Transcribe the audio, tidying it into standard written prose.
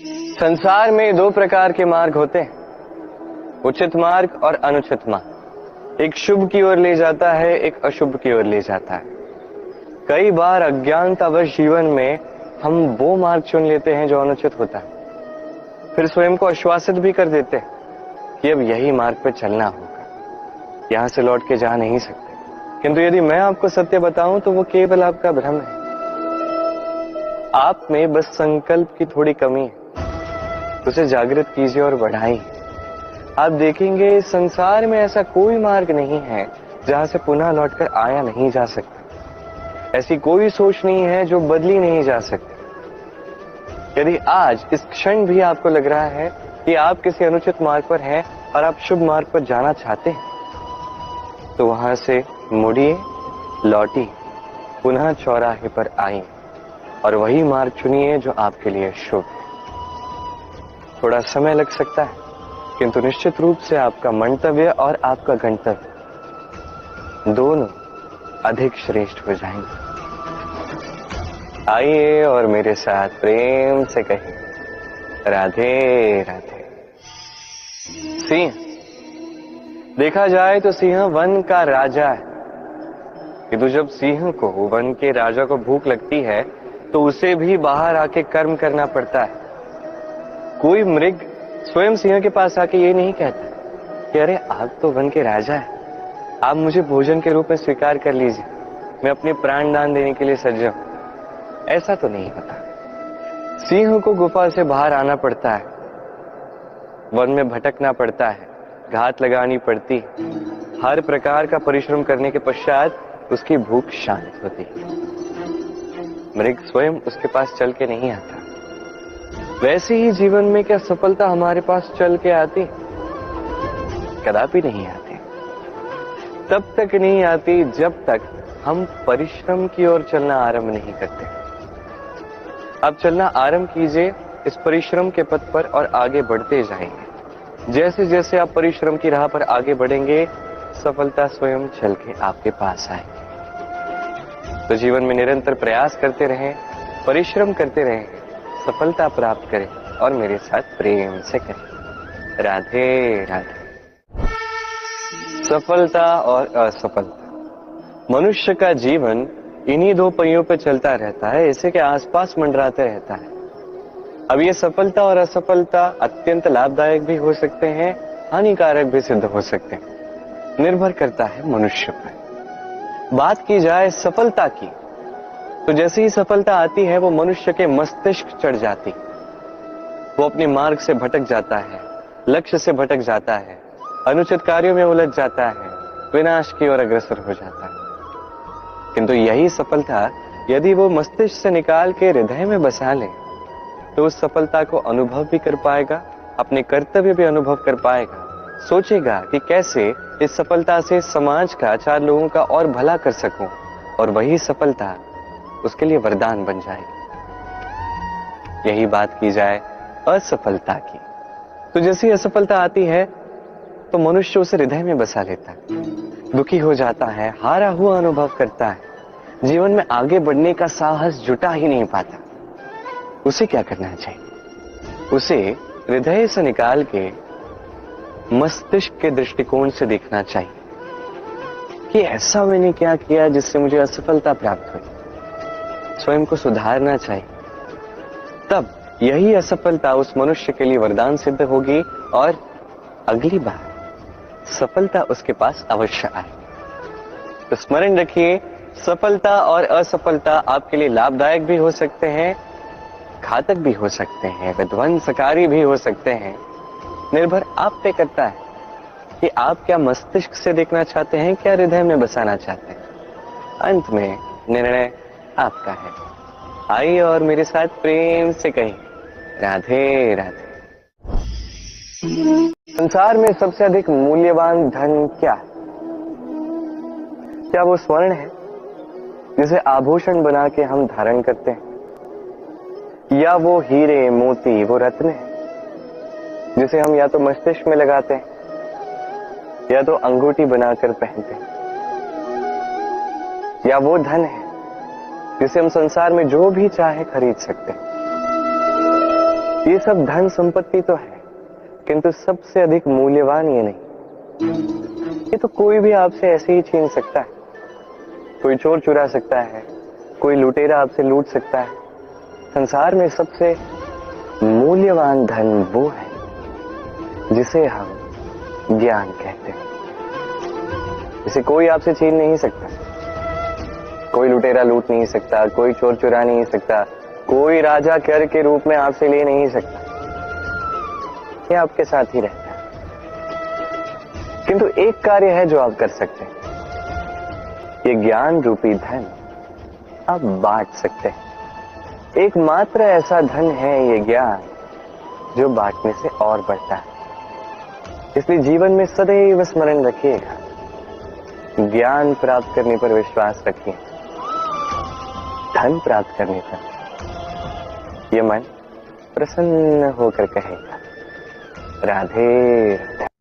संसार में दो प्रकार के मार्ग होते हैं, उचित मार्ग और अनुचित मार्ग। एक शुभ की ओर ले जाता है, एक अशुभ की ओर ले जाता है। कई बार अज्ञानतावश जीवन में हम वो मार्ग चुन लेते हैं जो अनुचित होता है, फिर स्वयं को आश्वासित भी कर देते हैं कि अब यही मार्ग पे चलना होगा, यहां से लौट के जा नहीं सकते। किंतु यदि मैं आपको सत्य बताऊं तो वो केवल आपका भ्रम है। आप में बस संकल्प की थोड़ी कमी है, उसे जागृत कीजिए और बढ़ाइए। आप देखेंगे संसार में ऐसा कोई मार्ग नहीं है जहां से पुनः लौटकर आया नहीं जा सकता। ऐसी कोई सोच नहीं है जो बदली नहीं जा सकती। यदि आज इस क्षण भी आपको लग रहा है कि आप किसी अनुचित मार्ग पर हैं और आप शुभ मार्ग पर जाना चाहते हैं, तो वहां से मुड़िए, लौटिए, पुनः चौराहे पर आइए और वही मार्ग चुनिए जो आपके लिए शुभ है। थोड़ा समय लग सकता है, किंतु निश्चित रूप से आपका मंतव्य और आपका गंतव्य दोनों अधिक श्रेष्ठ हो जाएंगे। आइए और मेरे साथ प्रेम से कहिए, राधे राधे। सिंह, देखा जाए तो सिंह वन का राजा है, किंतु जब सिंह को वन के राजा को भूख लगती है तो उसे भी बाहर आके कर्म करना पड़ता है। कोई मृग स्वयं सिंह के पास आके ये नहीं कहता कि अरे आप तो वन के राजा हैं, आप मुझे भोजन के रूप में स्वीकार कर लीजिए, मैं अपने प्राण दान देने के लिए सज्ज हूं। ऐसा तो नहीं होता। सिंह को गुफा से बाहर आना पड़ता है, वन में भटकना पड़ता है, घात लगानी पड़ती, हर प्रकार का परिश्रम करने के पश्चात उसकी भूख शांत होती है। मृग स्वयं उसके पास चल के नहीं आता। वैसे ही जीवन में क्या सफलता हमारे पास चल के आती? कदापि नहीं आती। तब तक नहीं आती जब तक हम परिश्रम की ओर चलना आरंभ नहीं करते। अब चलना आरंभ कीजिए इस परिश्रम के पथ पर और आगे बढ़ते जाएंगे। जैसे जैसे आप परिश्रम की राह पर आगे बढ़ेंगे, सफलता स्वयं चल के आपके पास आएगी। तो जीवन में निरंतर प्रयास करते रहें, परिश्रम करते रहें, सफलता प्राप्त करें और मेरे साथ प्रेम से करें, राधे राधे। सफलता और असफलता, मनुष्य का जीवन इन्हीं दो पहियों पर चलता रहता है, इसी के आसपास मंडराते रहता है। अब ये सफलता और असफलता अत्यंत लाभदायक भी हो सकते हैं, हानिकारक भी सिद्ध हो सकते हैं, निर्भर करता है मनुष्य पर। बात की जाए सफलता की, तो जैसे ही सफलता आती है वो मनुष्य के मस्तिष्क चढ़ जाती, वो अपने मार्ग से भटक जाता है, लक्ष्य से भटक जाता है, अनुचित कार्यों में उलझ जाता है, विनाश की ओर अग्रसर हो जाता है। किंतु यही सफलता यदि वो मस्तिष्क से निकाल के हृदय में बसा ले, तो उस सफलता को अनुभव भी कर पाएगा, अपने कर्तव्य भी अनुभव कर पाएगा, सोचेगा कि कैसे इस सफलता से समाज का, चार लोगों का और भला कर सकूं, और वही सफलता उसके लिए वरदान बन जाएगी। यही बात की जाए असफलता की, तो जैसी असफलता आती है तो मनुष्य उसे हृदय में बसा लेता है, दुखी हो जाता है, हारा हुआ अनुभव करता है, जीवन में आगे बढ़ने का साहस जुटा ही नहीं पाता। उसे क्या करना चाहिए? उसे हृदय से निकाल के मस्तिष्क के दृष्टिकोण से देखना चाहिए कि ऐसा मैंने क्या किया जिससे मुझे असफलता प्राप्त हुई। स्वयं को सुधारना चाहिए, तब यही असफलता उस मनुष्य के लिए वरदान सिद्ध होगी और अगली बार सफलता उसके पास अवश्य आए। तो स्मरण रखिए, सफलता और असफलता आपके लिए लाभदायक भी हो सकते हैं, घातक भी हो सकते हैं, विध्वंसकारी भी हो सकते हैं। निर्भर आप पे करता है कि आप क्या मस्तिष्क से देखना चाहते हैं, क्या हृदय में बसाना चाहते हैं। अंत में निर्णय आपका है। आइए और मेरे साथ प्रेम से कहिए, राधे राधे। संसार में सबसे अधिक मूल्यवान धन क्या है? क्या वो स्वर्ण है जिसे आभूषण बना के हम धारण करते हैं, या वो हीरे मोती, वो रत्न है जिसे हम या तो मस्तिष्क में लगाते हैं या तो अंगूठी बनाकर पहनते हैं, या वो धन है जिसे हम संसार में जो भी चाहे खरीद सकते हैं। ये सब धन संपत्ति तो है, किंतु सबसे अधिक मूल्यवान ये नहीं। ये तो कोई भी आपसे ऐसे ही छीन सकता है। कोई चोर चुरा सकता है, कोई लुटेरा आपसे लूट सकता है। संसार में सबसे मूल्यवान धन वो है जिसे हम ज्ञान कहते हैं। इसे कोई आपसे छीन नहीं सकता, कोई लुटेरा लूट नहीं सकता, कोई चोर चुरा नहीं सकता, कोई राजा कर के रूप में आपसे ले नहीं सकता। ये आपके साथ ही रहता है। किंतु एक कार्य है जो आप कर सकते हैं। ये ज्ञान रूपी धन आप बांट सकते हैं। एकमात्र ऐसा धन है ये ज्ञान जो बांटने से और बढ़ता है। इसलिए जीवन में सदैव स्मरण रखिएगा, ज्ञान प्राप्त करने पर विश्वास रखिए, धन प्राप्त करने पर ये मन प्रसन्न होकर कहेगा राधे राधे।